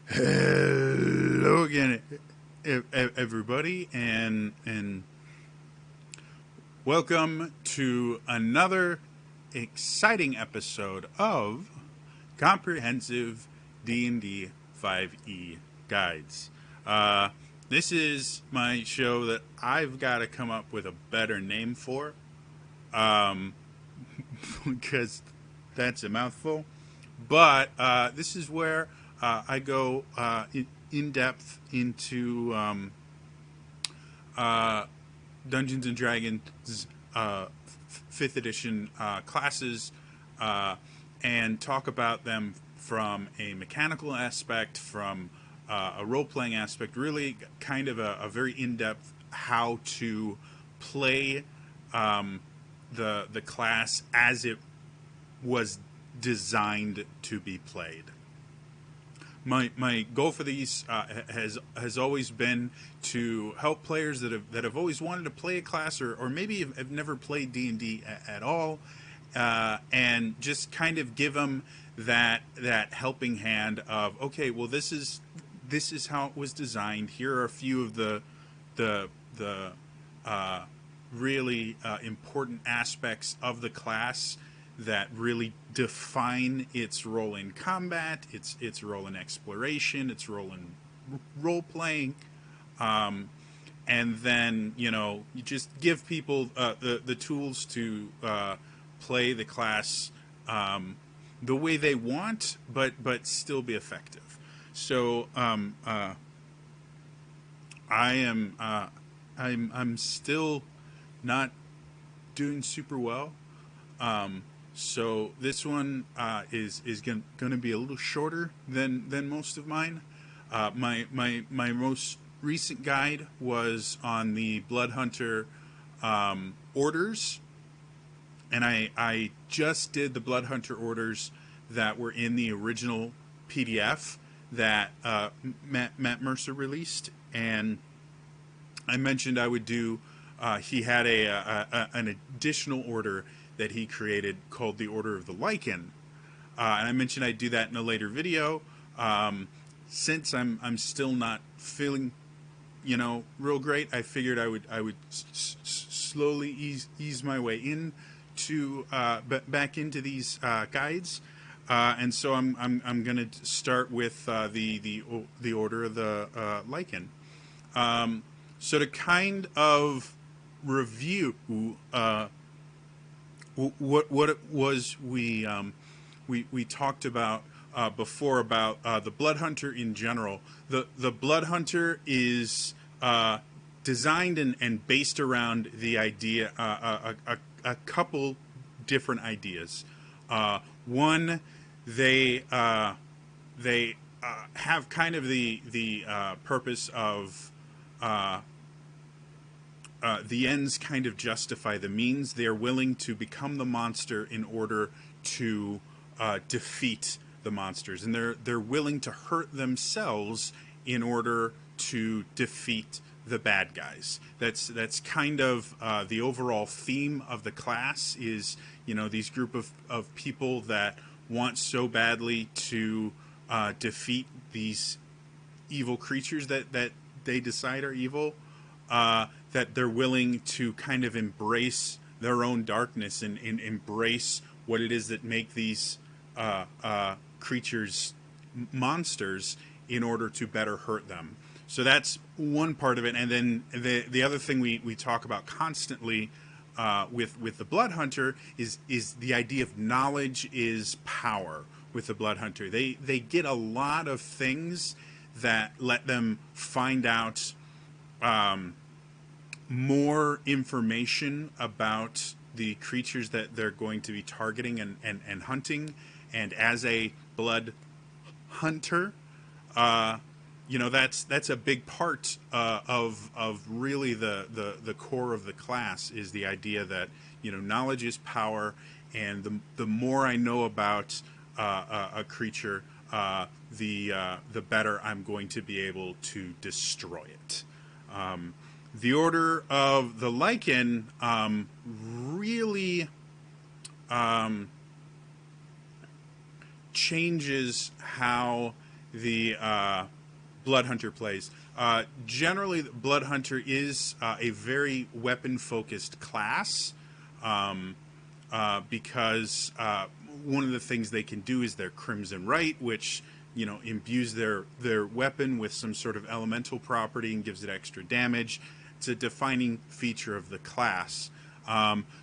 Hello again, everybody, and welcome to another exciting episode of Comprehensive D&D 5e Guides. This is my show that I've got to come up with a better name for, because that's a mouthful. But this is where I go in depth into Dungeons and Dragons 5th edition classes and talk about them from a mechanical aspect, from a role-playing aspect, really kind of a very in-depth how to play the class as it was designed to be played. My goal for these has always been to help players that have always wanted to play a class, or maybe have never played D&D at all, and just kind of give them that helping hand of, okay, well, this is how it was designed. Here are a few of the really important aspects of the class that really define its role in combat, its role in exploration, its role in role playing, and then you just give people the tools to play the class the way they want, but still be effective. So I'm still not doing super well. So this one is going to be a little shorter than most of mine. My most recent guide was on the Blood Hunter orders, and I just did the Blood Hunter orders that were in the original PDF that Matt Mercer released, and I mentioned I would do. He had an additional order that he created called the Order of the Lycan, and I mentioned I'd do that in a later video. Since I'm still not feeling, real great, I figured I would slowly ease my way in to back into these guides, and so I'm going to start with the Order of the Lycan. So to kind of review what it was we talked about before about the Blood Hunter in general. The Blood Hunter is designed and based around the idea, a couple different ideas. One, they have kind of the purpose of the ends kind of justify the means. They are willing to become the monster in order to defeat the monsters, and they're willing to hurt themselves in order to defeat the bad guys. That's kind of the overall theme of the class. Is these group of people that want so badly to defeat these evil creatures that they decide are evil. That they're willing to kind of embrace their own darkness and embrace what it is that make these creatures monsters in order to better hurt them. So that's one part of it. And then the other thing we talk about constantly with the Blood Hunter is the idea of knowledge is power with the Blood Hunter. They get a lot of things that let them find out more information about the creatures that they're going to be targeting and hunting. And as a blood hunter, that's a big part of really the core of the class, is the idea that knowledge is power, and the more I know about a creature, the better I'm going to be able to destroy it. The Order of the Lycan really changes how the Blood Hunter plays. Generally, the Blood Hunter is a very weapon-focused class, because one of the things they can do is their Crimson Right, which imbues their weapon with some sort of elemental property and gives it extra damage. It's a defining feature of the class.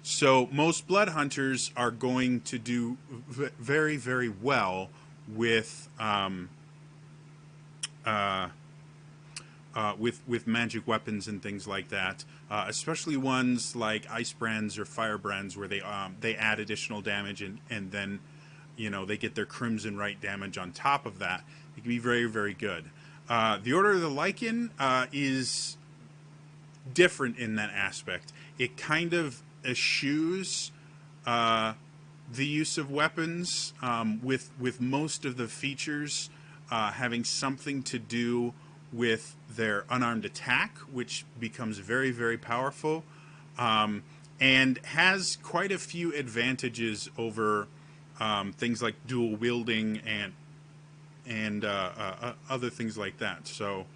So most Blood Hunters are going to do very, very well with with magic weapons and things like that, especially ones like Ice Brands or Fire Brands, where they add additional damage and then they get their Crimson Right damage on top of that. It can be very, very good. The Order of the Lycan is different in that aspect. It kind of eschews the use of weapons, with most of the features having something to do with their unarmed attack, which becomes very, very powerful, and has quite a few advantages over things like dual wielding and other things like that. So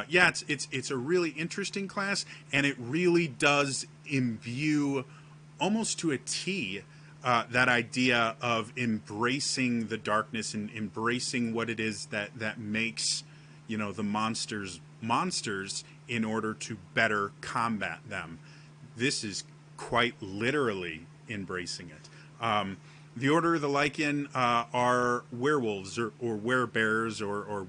yeah, it's a really interesting class, and it really does imbue almost to a T that idea of embracing the darkness and embracing what it is that makes the monsters in order to better combat them. This is quite literally embracing it. The Order of the Lycan are werewolves or werebears or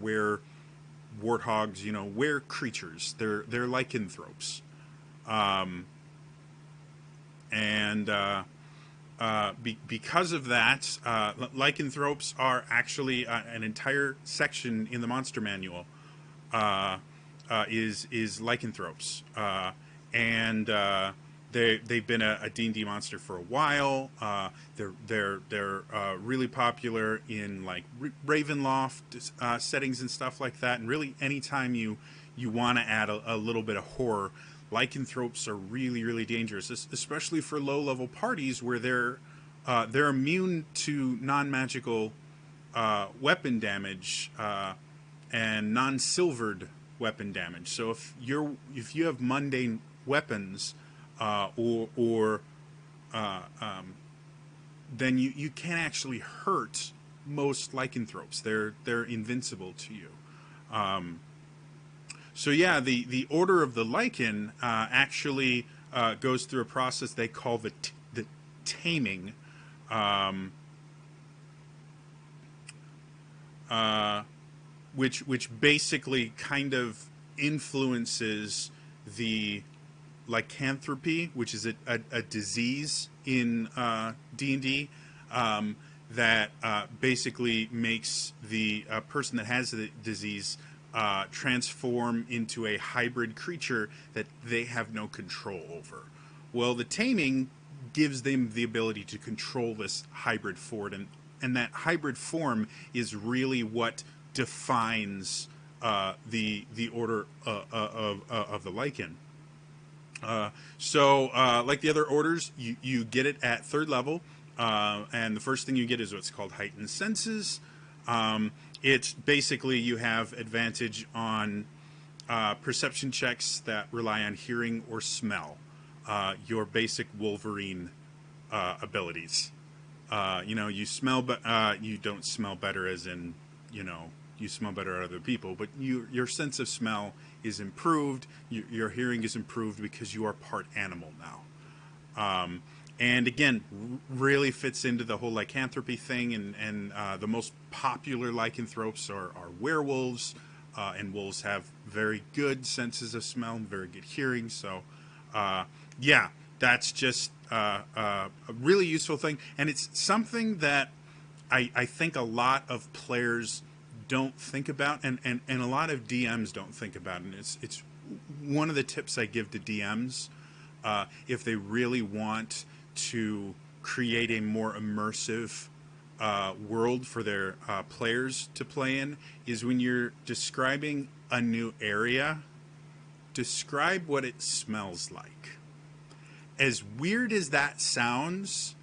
warthogs, were creatures. They're lycanthropes, because of that, lycanthropes are actually an entire section in the monster manual is lycanthropes, and they've been a D&D monster for a while. They're really popular in like Ravenloft settings and stuff like that. And really, anytime you want to add a little bit of horror, lycanthropes are really, really dangerous, especially for low-level parties where they're immune to non-magical weapon damage and non-silvered weapon damage. So if you have mundane weapons, then you can't actually hurt most lycanthropes. They're invincible to you. So yeah, the Order of the Lycan actually goes through a process they call the taming, which basically kind of influences the lycanthropy, which is a disease in D&D, that basically makes the person that has the disease transform into a hybrid creature that they have no control over. Well, the taming gives them the ability to control this hybrid form, and that hybrid form is really what defines the Order of the Lycan. So like the other orders, you get it at 3rd level, and the first thing you get is what's called Heightened Senses. It's basically you have advantage on perception checks that rely on hearing or smell, your basic Wolverine abilities. You smell, but you don't smell better as in, you smell better at other people, but your sense of smell is improved, your hearing is improved because you are part animal now. And again, really fits into the whole lycanthropy thing, and the most popular lycanthropes are werewolves, and wolves have very good senses of smell and very good hearing. So yeah, that's just a really useful thing, and it's something that I think a lot of players don't think about, and a lot of DMs don't think about, and it's one of the tips I give to DMs if they really want to create a more immersive world for their players to play in, is when you're describing a new area, describe what it smells like. As weird as that sounds,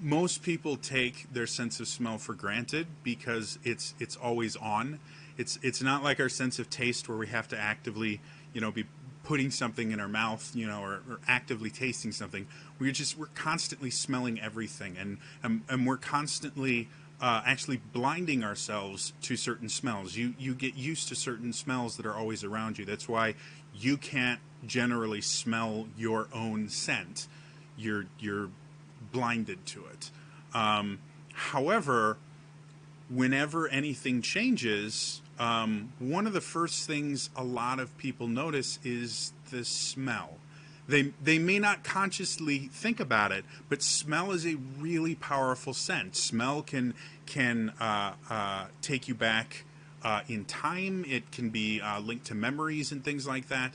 most people take their sense of smell for granted because it's always on. It's not like our sense of taste where we have to actively, be putting something in our mouth, or actively tasting something. We're constantly smelling everything, and we're constantly actually blinding ourselves to certain smells. You get used to certain smells that are always around you. That's why you can't generally smell your own scent. You're blinded to it. However, whenever anything changes, one of the first things a lot of people notice is the smell. They may not consciously think about it, but smell is a really powerful sense. Smell can take you back in time. It can be linked to memories and things like that.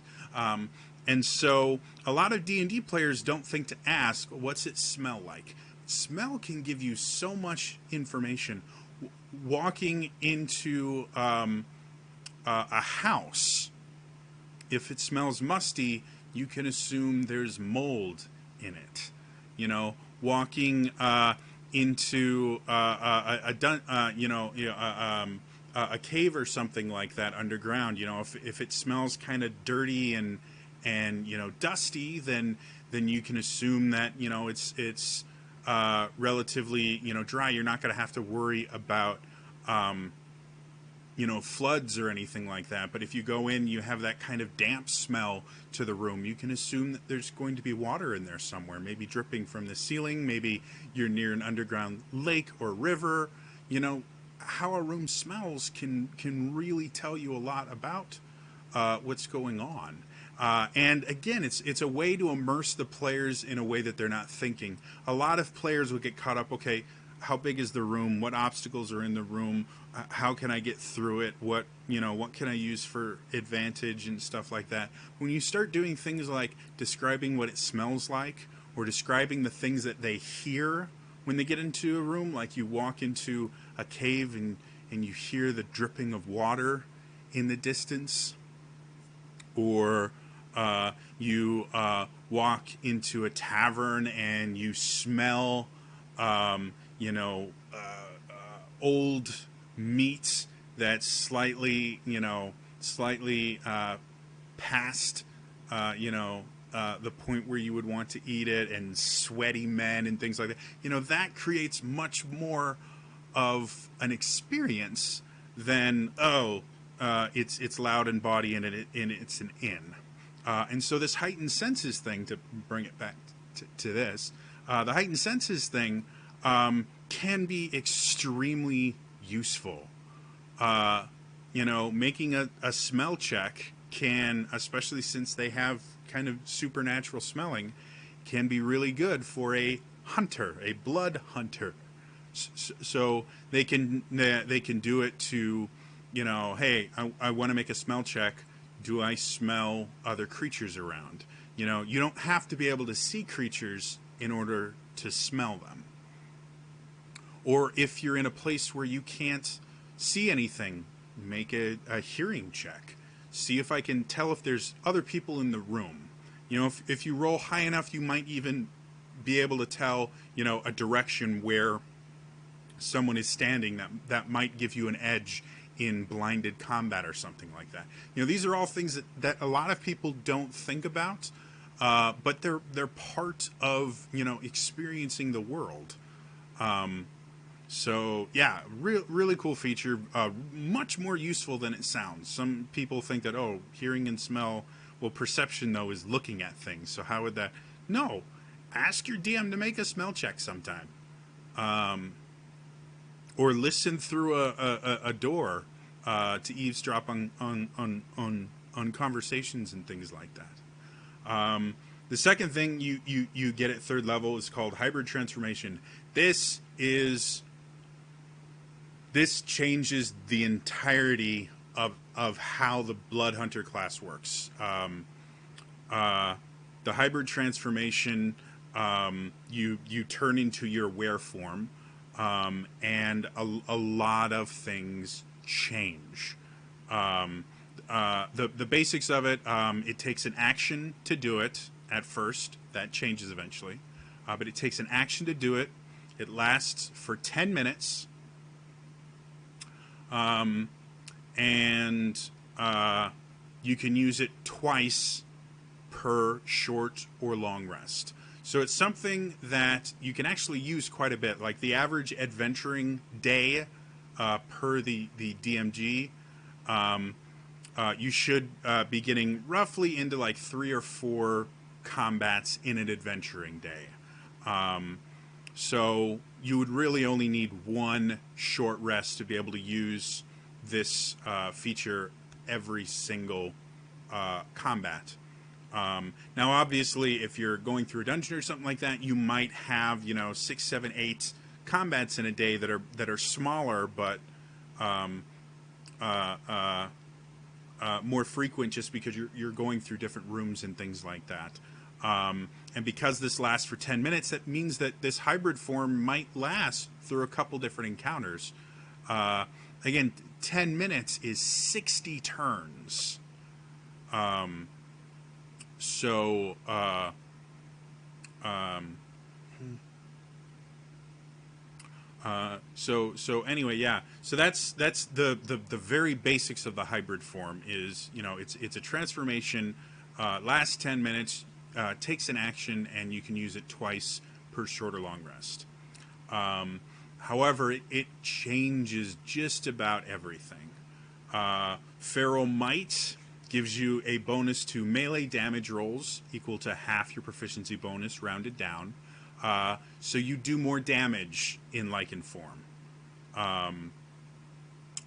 And so a lot of D&D players don't think to ask, what's it smell like? Smell can give you so much information. Walking into a house, if it smells musty, you can assume there's mold in it. Walking into a cave or something like that underground, if it smells kind of dirty and dusty, then you can assume that it's relatively dry. You're not going to have to worry about floods or anything like that. But if you go in, you have that kind of damp smell to the room, you can assume that there's going to be water in there somewhere, maybe dripping from the ceiling. Maybe you're near an underground lake or river. How a room smells can really tell you a lot about what's going on. And again, it's a way to immerse the players in a way that they're not thinking. A lot of players will get caught up, okay, how big is the room? What obstacles are in the room? How can I get through it? What can I use for advantage and stuff like that? When you start doing things like describing what it smells like, or describing the things that they hear when they get into a room, like you walk into a cave and you hear the dripping of water in the distance, or you walk into a tavern and you smell old meat that's slightly past the point where you would want to eat it, and sweaty men and things like that. That creates much more of an experience than it's loud and bawdy and it's an inn. And so this heightened senses thing, to bring it back to this, the heightened senses thing can be extremely useful. Making a smell check can, especially since they have kind of supernatural smelling, can be really good for a hunter, a blood hunter. So they can do it to, hey, I want to make a smell check. Do I smell other creatures around? You don't have to be able to see creatures in order to smell them. Or if you're in a place where you can't see anything, make a hearing check. See if I can tell if there's other people in the room. If you roll high enough, you might even be able to tell, a direction where someone is standing that might give you an edge in blinded combat or something like that. These are all things that a lot of people don't think about, but they're part of, experiencing the world. So yeah, really cool feature, much more useful than it sounds. Some people think that, hearing and smell, well, perception though is looking at things. So how would that? No, ask your DM to make a smell check sometime. Or listen through a door to eavesdrop on conversations and things like that. The second thing you get at third level is called hybrid transformation. This changes the entirety of how the Blood Hunter class works. The hybrid transformation, you turn into your were form. And a lot of things change. The basics of it, it takes an action to do it at first. That changes eventually. But it takes an action to do it. It lasts for 10 minutes. And you can use it twice per short or long rest. So it's something that you can actually use quite a bit. Like the average adventuring day per the DMG, you should be getting roughly into like 3 or 4 combats in an adventuring day. So you would really only need one short rest to be able to use this feature every single combat. Now, obviously, if you're going through a dungeon or something like that, you might have 6, 7, 8 combats in a day that are smaller but more frequent, just because you're going through different rooms and things like that. And because this lasts for 10 minutes, that means that this hybrid form might last through a couple different encounters. Again, 10 minutes is 60 turns. So anyway, yeah. So that's the very basics of the hybrid form. Is it's a transformation, lasts 10 minutes, takes an action, and you can use it twice per short or long rest. However, it changes just about everything. Feral Might gives you a bonus to melee damage rolls equal to half your proficiency bonus, rounded down. So you do more damage in Lycan form.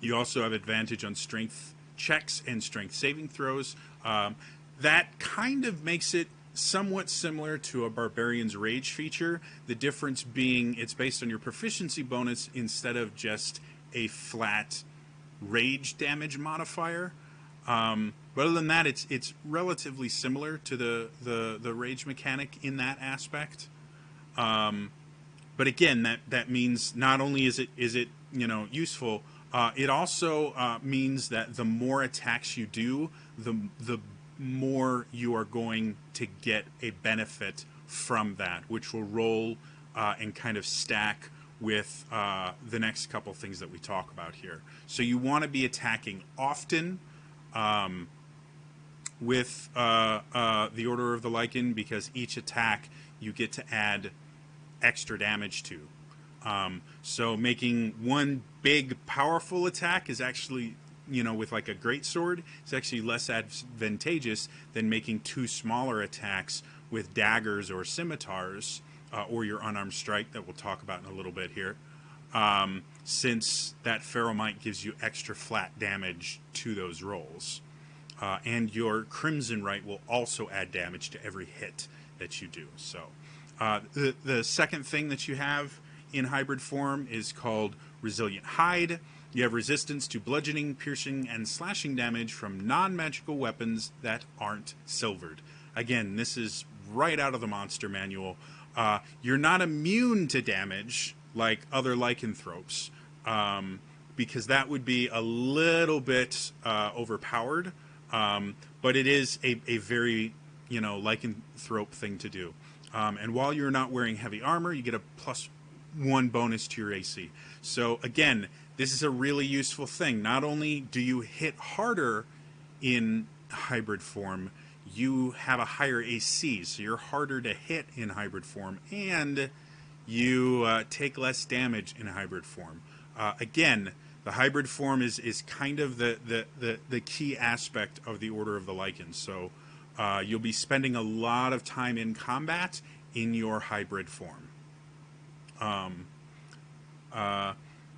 You also have advantage on strength checks and strength saving throws. That kind of makes it somewhat similar to a Barbarian's Rage feature. The difference being it's based on your proficiency bonus instead of just a flat rage damage modifier. But other than that, it's relatively similar to the rage mechanic in that aspect. But again, that means not only is it useful, it also means that the more attacks you do, the more you are going to get a benefit from that, which will roll and kind of stack with the next couple things that we talk about here. So you want to be attacking often with the Order of the Lycan, because each attack you get to add extra damage to. So making one big powerful attack is actually, with like a greatsword, it's actually less advantageous than making 2 smaller attacks with daggers or scimitars, or your unarmed strike that we'll talk about in a little bit here, since that Feral Might gives you extra flat damage to those rolls. And your Crimson Right will also add damage to every hit that you do. So the second thing that you have in hybrid form is called Resilient Hide. You have resistance to bludgeoning, piercing, and slashing damage from non-magical weapons that aren't silvered. Again, this is right out of the monster manual. You're not immune to damage like other lycanthropes, because that would be a little bit overpowered, but it is a very lycanthrope thing to do. And while you're not wearing heavy armor, you get a +1 bonus to your AC. So again, this is a really useful thing. Not only do you hit harder in hybrid form, you have a higher AC, so you're harder to hit in hybrid form, and you take less damage in hybrid form. Again, the hybrid form is kind of the key aspect of the Order of the Lycan. So you'll be spending a lot of time in combat in your hybrid form.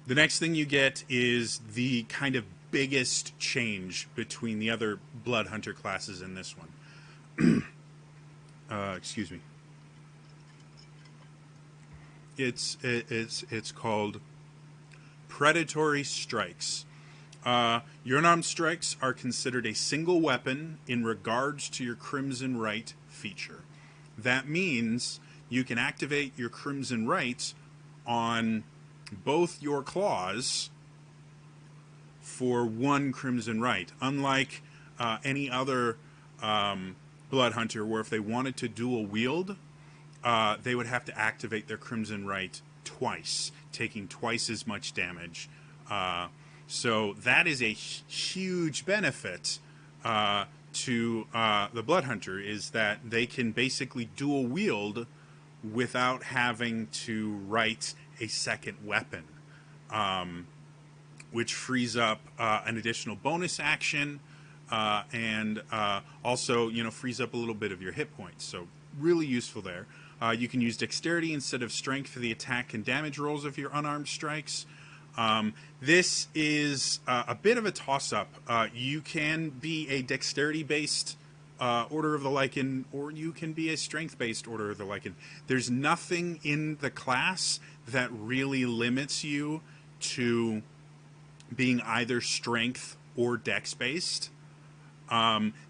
The next thing you get is the kind of biggest change between the other Blood Hunter classes in this one. Excuse me. It's called Predatory Strikes. Your unarmed strikes are considered a single weapon in regards to your Crimson Right feature. That means you can activate your Crimson Right on both your claws for 1 Crimson Right. Unlike any other Blood Hunter, where if they wanted to dual wield, they would have to activate their Crimson Right twice, taking twice as much damage. So that is a huge benefit to the Blood Hunter, is that they can basically dual wield without having to write a second weapon, which frees up an additional bonus action and also, frees up a little bit of your hit points. So really useful there. You can use dexterity instead of strength for the attack and damage rolls of your unarmed strikes. This is a bit of a toss-up. You can be a dexterity-based Order of the Lycan, or you can be a strength-based Order of the Lycan. There's nothing in the class that really limits you to being either strength or dex-based.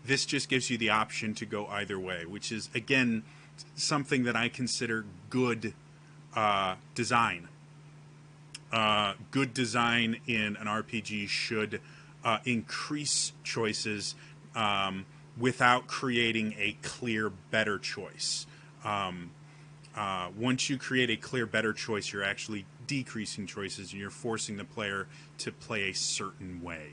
This just gives you the option to go either way, which is, again, something that I consider good design. Good design in an RPG should increase choices without creating a clear better choice. Once you create a clear better choice, you're actually decreasing choices and you're forcing the player to play a certain way.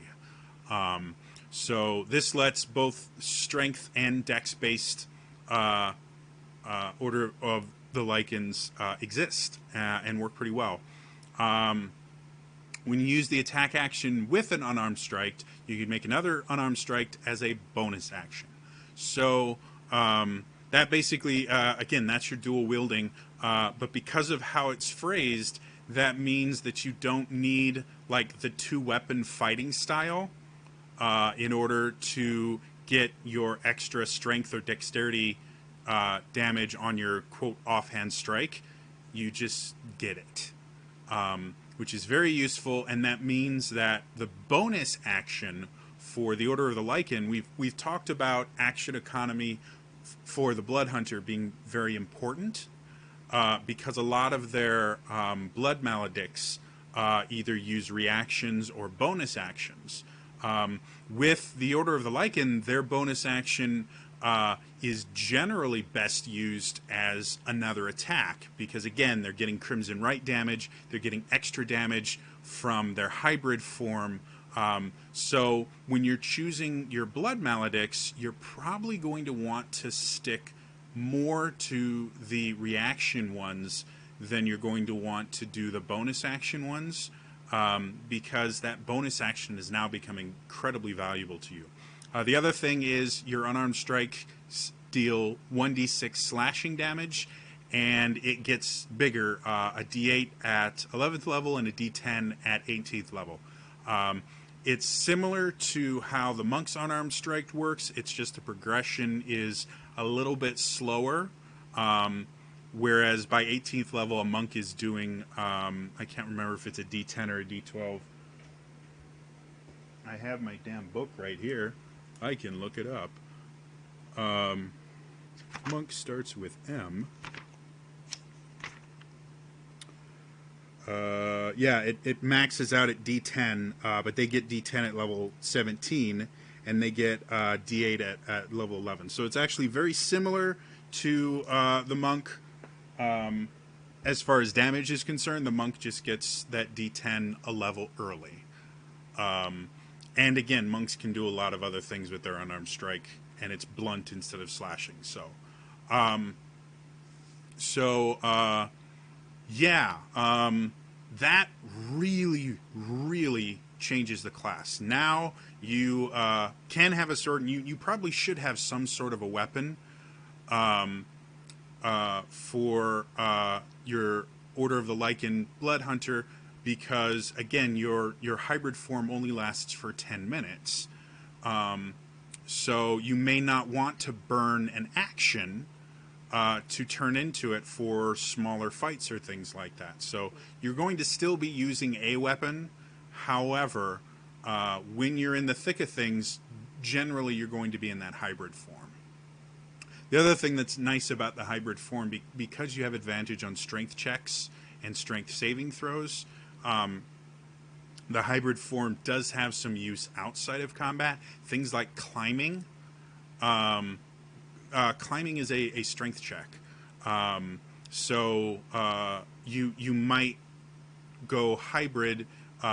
So this lets both strength and dex-based Order of the Lycans exist and work pretty well. When you use the attack action with an unarmed strike, you can make another unarmed strike as a bonus action. So that basically, again, that's your dual wielding. But because of how it's phrased, that means that you don't need like the two-weapon fighting style in order to get your extra strength or dexterity damage on your, quote, offhand strike. You just get it. Which is very useful, and that means that the bonus action for the Order of the Lycan, we've talked about action economy for the Blood Hunter being very important because a lot of their blood maledicts either use reactions or bonus actions. With the Order of the Lycan, their bonus action is generally best used as another attack because, again, they're getting Crimson Right damage, they're getting extra damage from their hybrid form. So when you're choosing your blood maledicts, you're probably going to want to stick more to the reaction ones than you're going to want to do the bonus action ones because that bonus action is now becoming incredibly valuable to you. The other thing is your unarmed strike deal 1d6 slashing damage, and it gets bigger, a d8 at 11th level and a d10 at 18th level. It's similar to how the monk's unarmed strike works, it's just the progression is a little bit slower, whereas by 18th level a monk is doing, I can't remember if it's a d10 or a d12. I have my damn book right here. I can look it up. Monk starts with M. Yeah, it maxes out at D10, but they get D10 at level 17, and they get D8 at level 11. So it's actually very similar to the monk. As far as damage is concerned, the monk just gets that D10 a level early. And again, monks can do a lot of other things with their unarmed strike, and it's blunt instead of slashing. So, that really, really changes the class. Now you can have a sword, and you probably should have some sort of a weapon for your Order of the Lycan Blood Hunter, because again, your hybrid form only lasts for 10 minutes. So you may not want to burn an action to turn into it for smaller fights or things like that. So you're going to still be using a weapon. However, when you're in the thick of things, generally you're going to be in that hybrid form. The other thing that's nice about the hybrid form, because you have advantage on strength checks and strength saving throws, the hybrid form does have some use outside of combat. Things like climbing. Climbing is a strength check. So you might go hybrid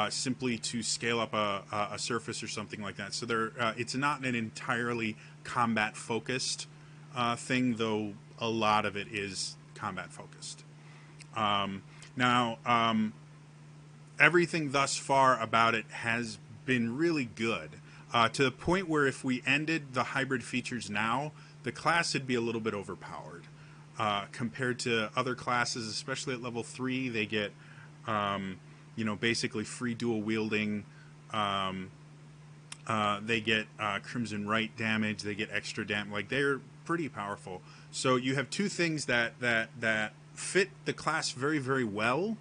simply to scale up a surface or something like that. So it's not an entirely combat focused thing, though a lot of it is combat focused. Now, everything thus far about it has been really good, to the point where if we ended the hybrid features now, the class would be a little bit overpowered. Compared to other classes, especially at level 3, they get, basically free dual wielding. They get Crimson Right damage. They get extra damage. Like, they're pretty powerful. So you have two things that fit the class very, very well,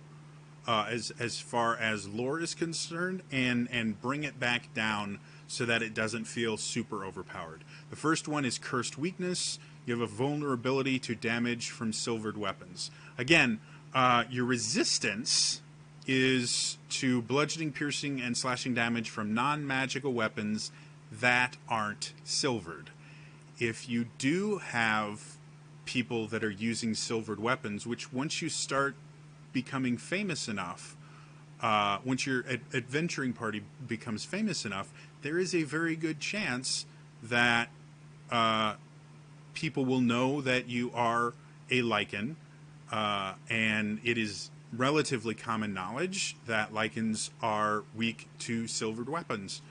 as far as lore is concerned, and bring it back down so that it doesn't feel super overpowered. The first one is Cursed Weakness. You have a vulnerability to damage from silvered weapons. Again, your resistance is to bludgeoning, piercing, and slashing damage from non-magical weapons that aren't silvered. If you do have people that are using silvered weapons, which once you start becoming famous enough, once your adventuring party becomes famous enough, there is a very good chance that people will know that you are a Lycan, and it is relatively common knowledge that Lycans are weak to silvered weapons.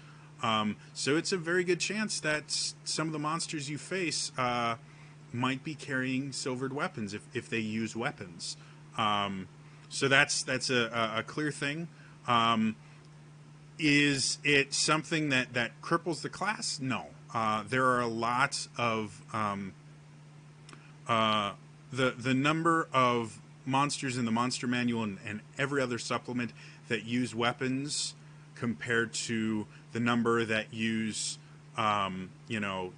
So it's a very good chance that some of the monsters you face might be carrying silvered weapons if they use weapons. So that's a clear thing. Is it something that cripples the class? No. There are a lot of the number of monsters in the monster manual and every other supplement that use weapons compared to the number that use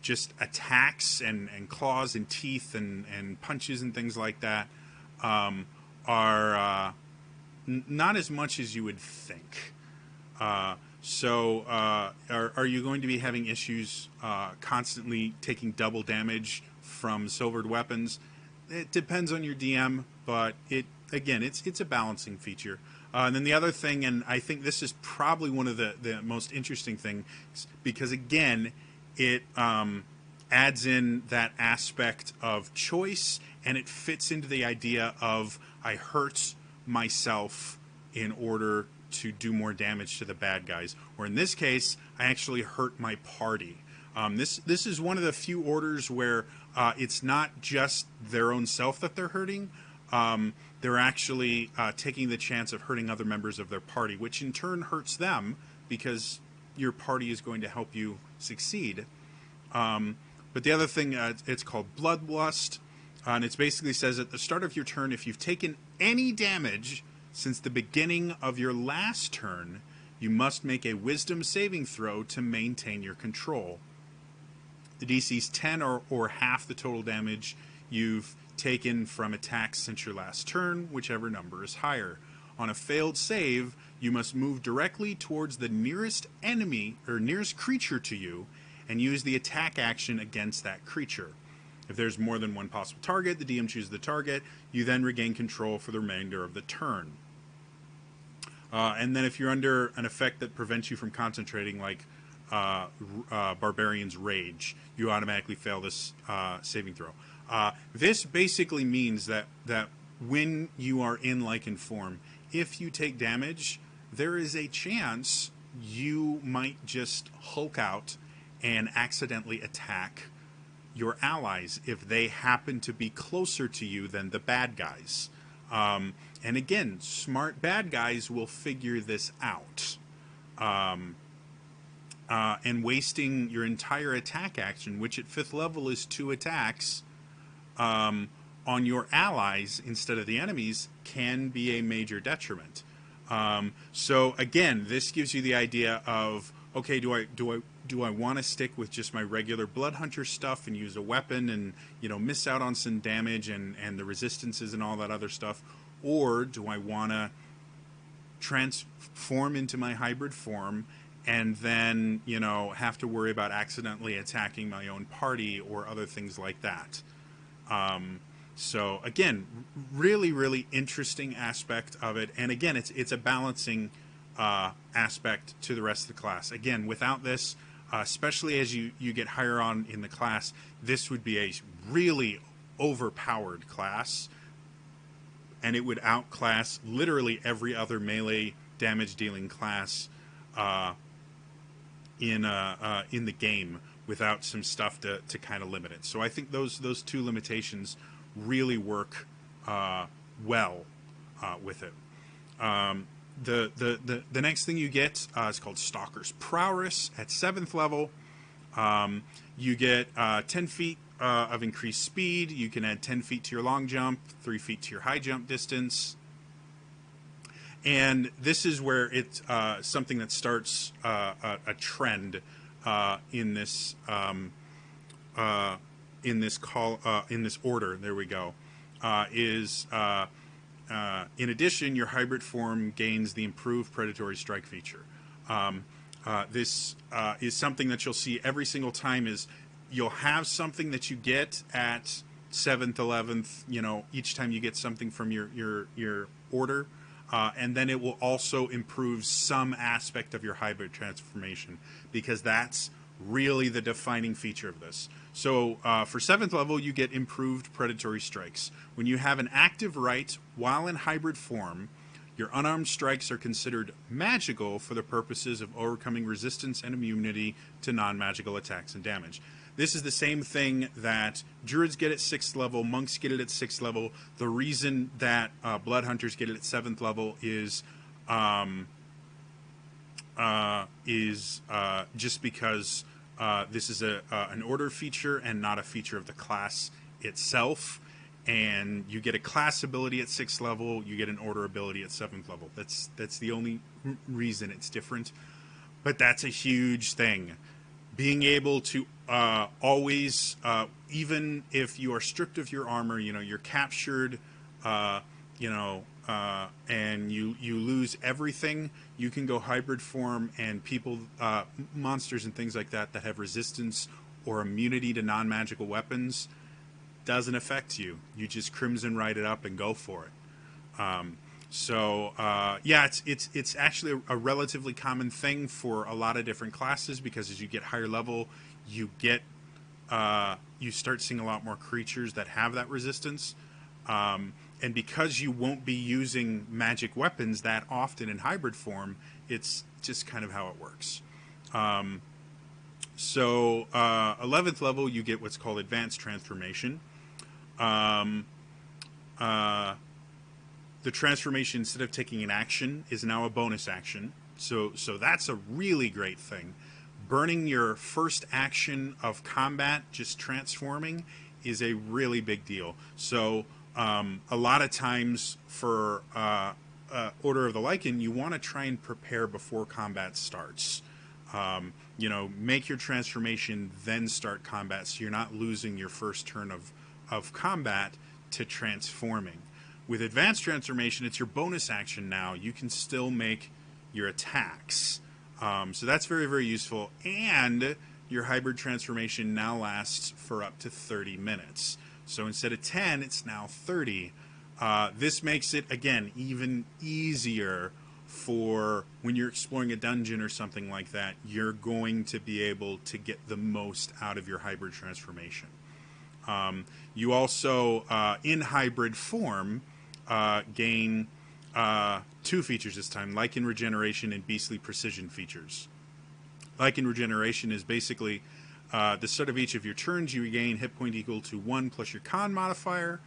just attacks and claws and teeth and punches and things like that are not as much as you would think. So are you going to be having issues constantly taking double damage from silvered weapons? It depends on your DM, but it's a balancing feature. And then the other thing, and I think this is probably one of the most interesting things, because again, it adds in that aspect of choice, and it fits into the idea of I hurt myself in order to do more damage to the bad guys. Or in this case, I actually hurt my party. This is one of the few orders where it's not just their own self that they're hurting. They're actually taking the chance of hurting other members of their party, which in turn hurts them because your party is going to help you succeed. But the other thing, it's called Bloodlust, and it basically says at the start of your turn, if you've taken any damage since the beginning of your last turn, you must make a Wisdom saving throw to maintain your control. The DC is 10 or half the total damage you've taken from attacks since your last turn, whichever number is higher. On a failed save, you must move directly towards the nearest enemy or nearest creature to you and use the attack action against that creature. If there's more than one possible target, the DM chooses the target. You then regain control for the remainder of the turn. And then if you're under an effect that prevents you from concentrating, like Barbarian's Rage, you automatically fail this saving throw. This basically means that when you are in Lycan form, if you take damage, there is a chance you might just Hulk out and accidentally attack your allies if they happen to be closer to you than the bad guys. And again, smart bad guys will figure this out. And wasting your entire attack action, which at 5th level is 2 attacks, on your allies instead of the enemies, can be a major detriment. So again, this gives you the idea of, okay, do I want to stick with just my regular Blood Hunter stuff and use a weapon and miss out on some damage and the resistances and all that other stuff, or do I want to transform into my hybrid form and then have to worry about accidentally attacking my own party or other things like that? So again, really, really interesting aspect of it. And again, it's a balancing aspect to the rest of the class. Again, without this, especially as you get higher on in the class, this would be a really overpowered class, and it would outclass literally every other melee damage dealing class in the game without some stuff to kind of limit it. So I think those two limitations really work well with it. The next thing you get is called Stalkers Prowess at 7th level. You get 10 feet of increased speed. You can add 10 feet to your long jump, 3 feet to your high jump distance. And this is where it's something that starts a trend in this order. There we go. In addition, your hybrid form gains the improved Predatory Strike feature. This is something that you'll see every single time. Is you'll have something that you get at 7th, 11th. You know, each time you get something from your order. And then it will also improve some aspect of your hybrid transformation, because that's really the defining feature of this. So for 7th level, you get improved Predatory Strikes. When you have an active right while in hybrid form, your unarmed strikes are considered magical for the purposes of overcoming resistance and immunity to non-magical attacks and damage. This is the same thing that druids get at 6th level, monks get it at 6th level. The reason that blood hunters get it at 7th level is just because this is an order feature and not a feature of the class itself. And you get a class ability at 6th level, you get an order ability at 7th level. That's the only reason it's different. But that's a huge thing. Being able to always, even if you are stripped of your armor, you know, you're captured, and you lose everything, you can go hybrid form, and people, monsters and things like that have resistance or immunity to non-magical weapons, doesn't affect you. You just crimson ride it up and go for it. Yeah, it's actually a relatively common thing for a lot of different classes, because as you get higher level, you start seeing a lot more creatures that have that resistance. And because you won't be using magic weapons that often in hybrid form, it's just kind of how it works. 11th level, you get what's called Advanced Transformation. The transformation, instead of taking an action, is now a bonus action. So that's a really great thing. Burning your first action of combat, just transforming, is a really big deal. So a lot of times for Order of the Lycan, you want to try and prepare before combat starts. Make your transformation, then start combat, so you're not losing your first turn of combat to transforming. With Advanced Transformation, it's your bonus action now. You can still make your attacks. So that's very, very useful. And your hybrid transformation now lasts for up to 30 minutes. So instead of 10, it's now 30. This makes it, again, even easier for when you're exploring a dungeon or something like that. You're going to be able to get the most out of your hybrid transformation. You also, in hybrid form, gain 2 features this time: Lichen Regeneration and Beastly Precision features. Lichen Regeneration is basically the start of each of your turns, you regain hit point equal to 1 plus your con modifier.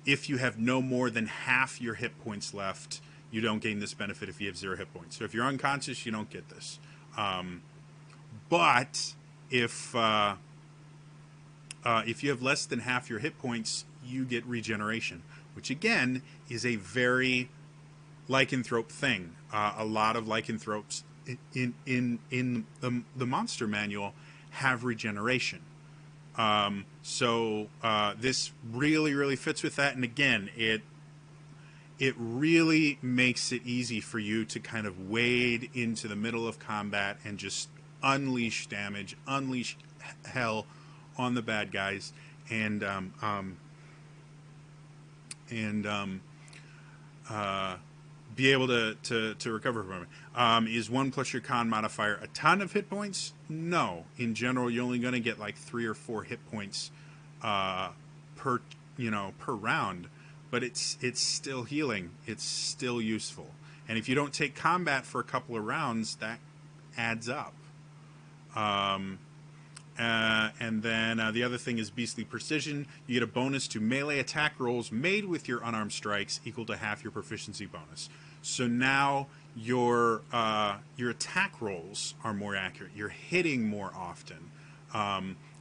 If you have no more than half your hit points left, you don't gain this benefit if you have 0 hit points. So if you're unconscious, you don't get this. But if you have less than half your hit points, you get regeneration, which again is a very lycanthrope thing. A lot of lycanthropes in the monster manual have regeneration. This really, really fits with that. And again, it really makes it easy for you to kind of wade into the middle of combat and just unleash damage, unleash hell on the bad guys, and be able to recover from it. Is 1 plus your con modifier a ton of hit points? No. In general, you're only going to get like 3 or 4 hit points per round, but it's still healing. It's still useful. And if you don't take combat for a couple of rounds, that adds up. And then the other thing is Beastly Precision. You get a bonus to melee attack rolls made with your unarmed strikes equal to half your proficiency bonus. So now your attack rolls are more accurate. You're hitting more often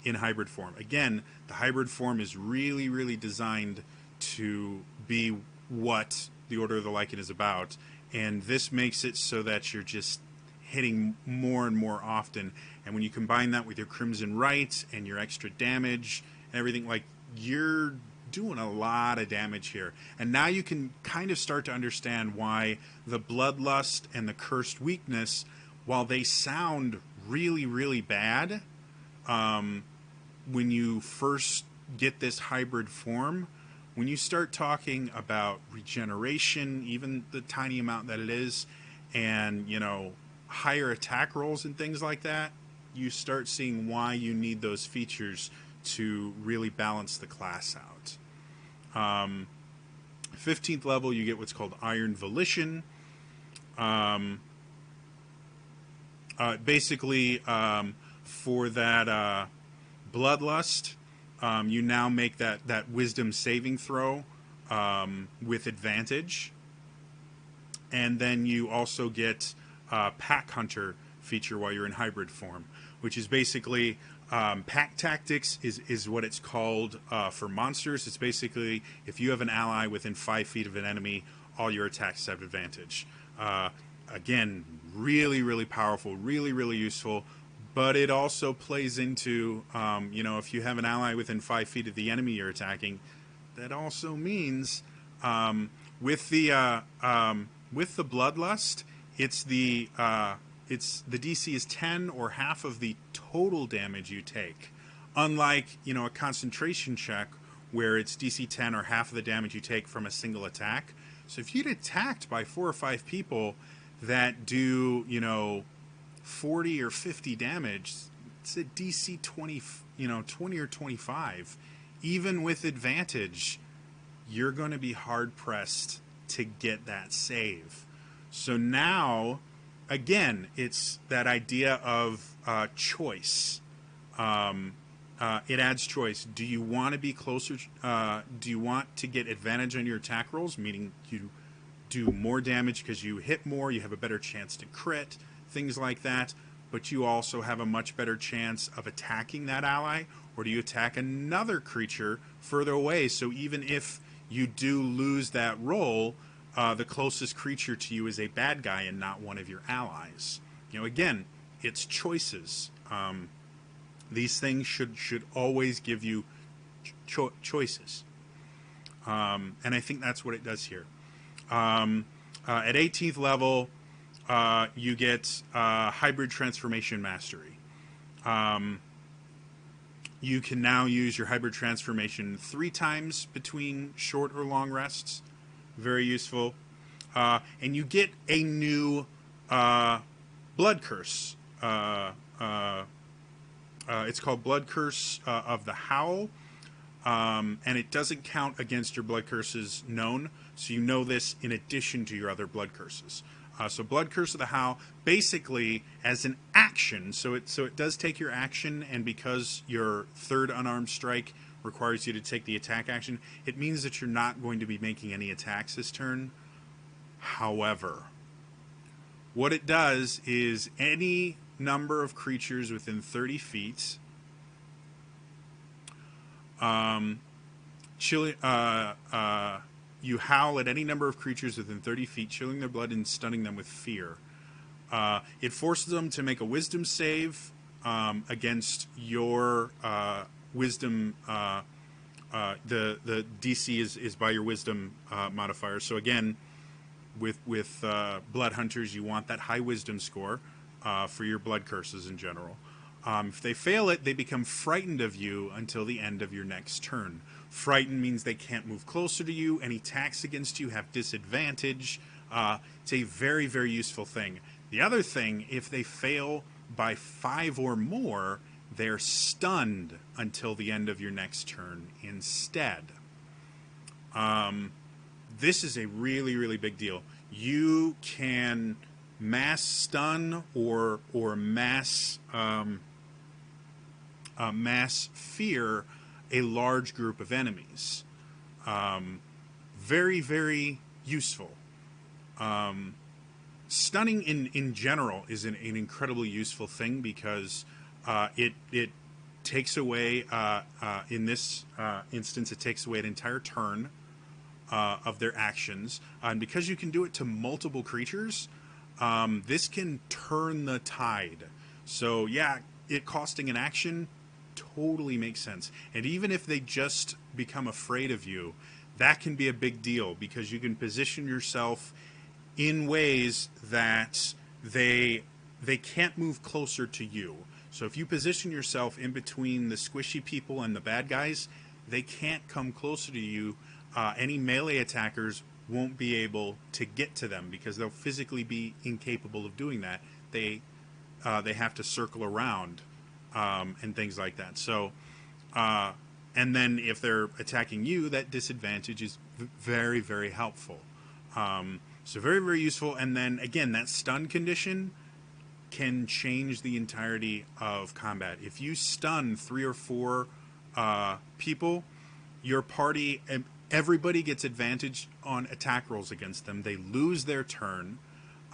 in hybrid form. Again, the hybrid form is really, really designed to be what the Order of the Lycan is about. And this makes it so that you're just hitting more and more often. And when you combine that with your Crimson Rite and your extra damage and everything, like, you're doing a lot of damage here. And now you can kind of start to understand why the Bloodlust and the Cursed Weakness, while they sound really, really bad, when you first get this hybrid form, when you start talking about regeneration, even the tiny amount that it is, and, higher attack rolls and things like that, you start seeing why you need those features to really balance the class out. 15th level, you get what's called Iron Volition. Basically, for that Bloodlust, you now make that Wisdom saving throw with advantage. And then you also get Pack Hunter feature while you're in hybrid form, which is basically Pack Tactics is what it's called for monsters. It's basically if you have an ally within 5 feet of an enemy, all your attacks have advantage. Again, really, really powerful, really, really useful. But it also plays into, if you have an ally within 5 feet of the enemy you're attacking, that also means with the Bloodlust, it's the DC is 10 or half of the total damage you take. Unlike, a concentration check where it's DC 10 or half of the damage you take from a single attack. So if you get attacked by 4 or 5 people that do, 40 or 50 damage, it's a DC 20, 20 or 25. Even with advantage, you're going to be hard pressed to get that save. So now, again, it's that idea of choice. It adds choice. Do you want to be closer? Do you want to get advantage on your attack rolls, meaning you do more damage because you hit more, you have a better chance to crit, things like that, but you also have a much better chance of attacking that ally? Or do you attack another creature further away, so even if you do lose that roll, the closest creature to you is a bad guy and not one of your allies? Again, it's choices. These things should always give you choices. And I think that's what it does here. At 18th level, you get Hybrid Transformation Mastery. You can now use your Hybrid Transformation 3 times between short or long rests. Very useful. And you get a new Blood Curse. It's called Blood Curse of the Howl. And it doesn't count against your Blood Curses known. So you know this in addition to your other Blood Curses. So Blood Curse of the Howl, basically as an action, so it does take your action, and because your third unarmed strike requires you to take the attack action, it means that you're not going to be making any attacks this turn. However, what it does is any number of creatures within 30 feet, you howl at any number of creatures within 30 feet, chilling their blood and stunning them with fear. It forces them to make a wisdom save against your wisdom. The DC is by your wisdom modifier. So again, with blood hunters, you want that high wisdom score for your blood curses in general. If they fail it, they become frightened of you until the end of your next turn. Frightened means they can't move closer to you. Any attacks against you have disadvantage. It's a very, very useful thing. The other thing, if they fail by 5 or more, they're stunned until the end of your next turn instead. This is a really, really big deal. You can mass stun or mass mass fear a large group of enemies. Very, very useful. Stunning in general is an incredibly useful thing because it takes away, in this instance, it takes away an entire turn of their actions. And because you can do it to multiple creatures, this can turn the tide. So yeah, it costing an action totally makes sense. And even if they just become afraid of you, that can be a big deal because you can position yourself in ways that they can't move closer to you. So if you position yourself in between the squishy people and the bad guys, they can't come closer to you. Any melee attackers won't be able to get to them because they'll physically be incapable of doing that. They have to circle around and things like that. So, and then if they're attacking you, that disadvantage is very, very helpful. So very, very useful. And then again, that stun condition can change the entirety of combat. If you stun 3 or 4 people, your party, everybody gets advantage on attack rolls against them. They lose their turn.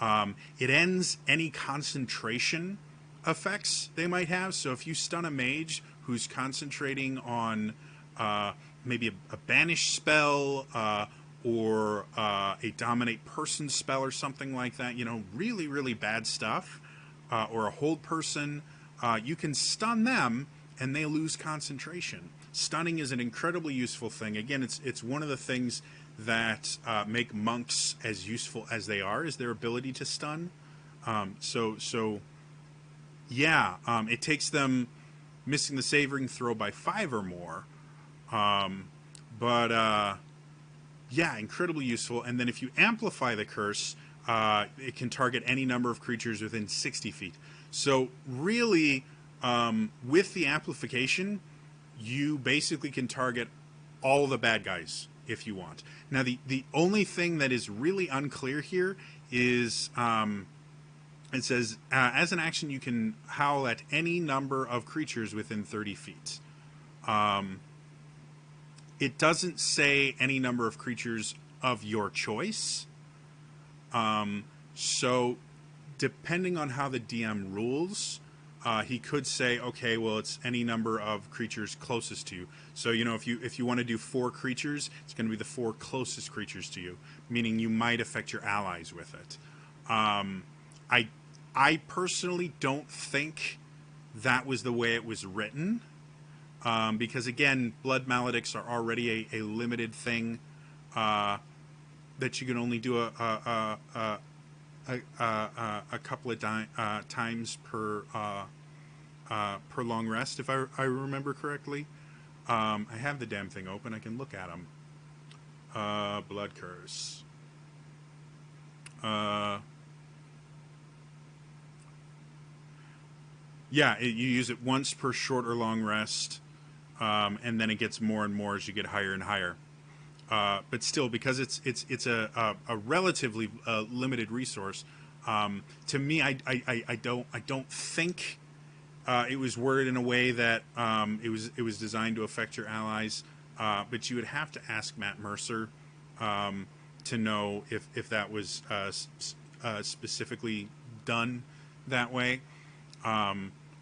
It ends any concentration effects they might have. So if you stun a mage who's concentrating on maybe a banish spell or a dominate person spell or something like that, you know, really, really bad stuff, or a hold person, you can stun them and they lose concentration. Stunning is an incredibly useful thing. Again, it's one of the things that make monks as useful as they are, is their ability to stun. Yeah, it takes them missing the saving throw by 5 or more. Yeah, incredibly useful. And then if you amplify the curse, it can target any number of creatures within 60 feet. So really, with the amplification, you basically can target all the bad guys if you want. Now, the only thing that is really unclear here is it says, as an action, you can howl at any number of creatures within 30 feet. It doesn't say any number of creatures of your choice. So depending on how the DM rules, he could say, okay, well, it's any number of creatures closest to you. So, you know, if you want to do 4 creatures, it's going to be the 4 closest creatures to you, meaning you might affect your allies with it. I personally don't think that was the way it was written, because again, blood maledicts are already a limited thing that you can only do a couple of times per long rest, if I remember correctly. I have the damn thing open. I can look at them. Blood curse. Yeah, you use it once per short or long rest, and then it gets more and more as you get higher and higher. But still, because it's a relatively limited resource, to me, I don't think it was worded in a way that it was designed to affect your allies. But you would have to ask Matt Mercer to know if that was specifically done that way.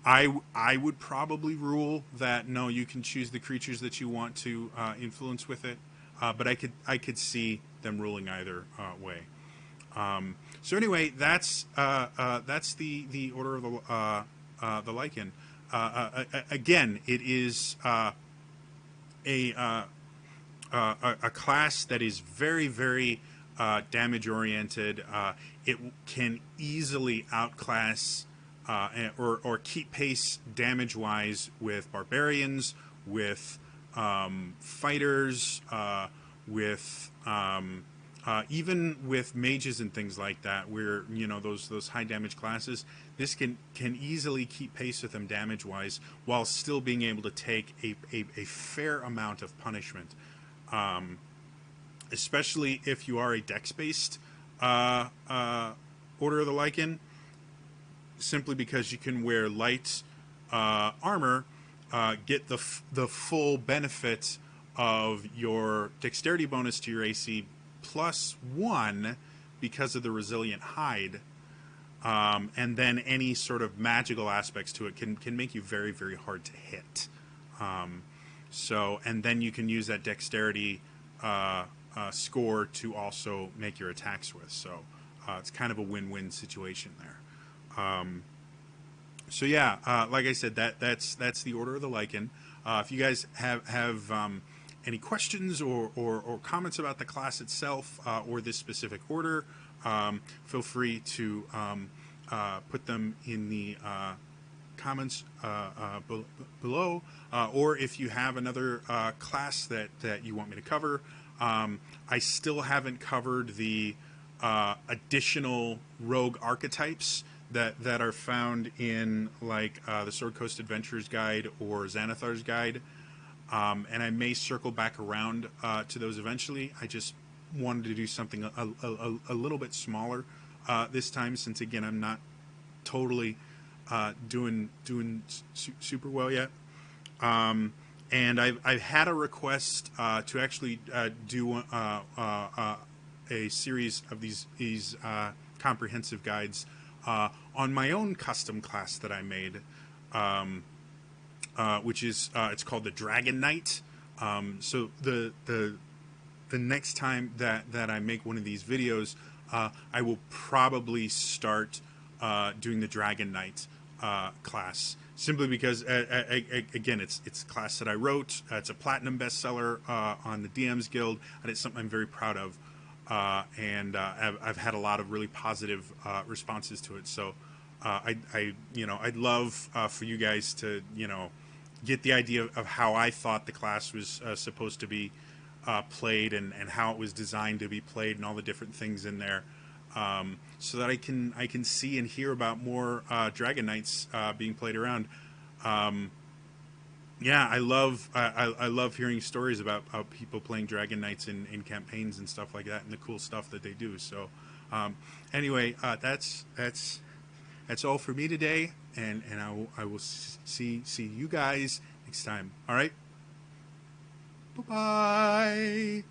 I would probably rule that no, you can choose the creatures that you want to influence with it, but I could see them ruling either way. So anyway, that's the order of the Lycan. Again, it is a class that is very, very damage oriented. It can easily outclass or keep pace damage-wise with barbarians, with fighters, with even with mages and things like that, where those high damage classes, this can easily keep pace with them damage-wise while still being able to take a fair amount of punishment, especially if you are a dex-based Order of the Lycan. Simply because you can wear light armor, get the full benefit of your dexterity bonus to your AC +1 because of the resilient hide, and then any sort of magical aspects to it can make you very, very hard to hit. And then you can use that dexterity score to also make your attacks with. So it's kind of a win-win situation there. Like I said, that's the Order of the Lycan. If you guys have any questions or comments about the class itself or this specific order, feel free to put them in the comments below. Or if you have another class that you want me to cover, I still haven't covered the additional rogue archetypes that are found in the Sword Coast Adventurers Guide or Xanathar's Guide, and I may circle back around to those eventually. I just wanted to do something a little bit smaller this time, since again I'm not totally doing super well yet. And I've had a request to actually do a series of these comprehensive guides on my own custom class that I made, which is it's called the Dragon Knight. So the next time that I make one of these videos, I will probably start doing the Dragon Knight class, simply because again it's a class that I wrote. It's a platinum bestseller on the DM's Guild, and it's something I'm very proud of. And I've had a lot of really positive responses to it. So I'd love for you guys to get the idea of how I thought the class was supposed to be played, and how it was designed to be played, and all the different things in there, so that I can see and hear about more Dragon Knights being played around. I love hearing stories about how people playing Dragon Knights in campaigns and stuff like that, and the cool stuff that they do. So anyway, that's all for me today, and I will see you guys next time. All right, bye bye.